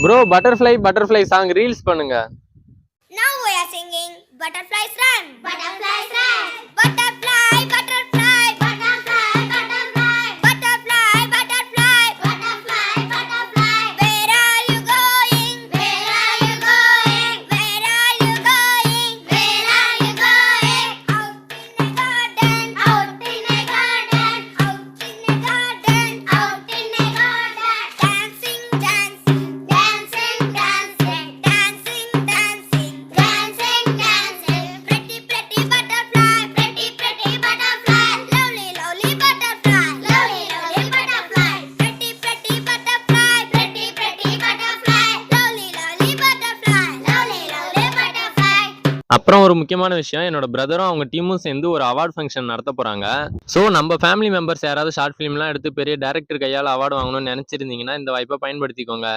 Bro butterfly song reels பண்ணுங்க. Now we are singing Butterflies Run. Butterflies Run. Butterfly, butterfly, butterfly, butterfly, butterfly, butterfly, butterfly, butterfly. Where are you going? Where are you going? Where are you going? Where are you going? Out in a garden, out in a garden, out in a garden, out in a garden. Dancing, dancing, dancing, dancing, dancing, dancing, dancing, dancing. Pretty, pretty butterfly, pretty, pretty butterfly. Lovely, lovely butterfly, lovely, lovely butterfly. Pretty, pretty butterfly, pretty, pretty butterfly. Lovely, lovely butterfly, lovely, lovely butterfly. அப்புறம் ஒரு முக்கியமான விஷயம், என்னோட பிரதரும் அவங்க டீமும் சேர்ந்து ஒரு award function நடத்த போறாங்க. ஸோ நம்ம ஃபேமிலி மெம்பர்ஸ் யாராவது ஷார்ட் ஃபிலிம்லாம் எடுத்து பெரிய டைரக்டர் கையால் அவார்டு வாங்கணும்னு நினைச்சிருந்தீங்கன்னா இந்த வாய்ப்பை பயன்படுத்திக்கோங்க.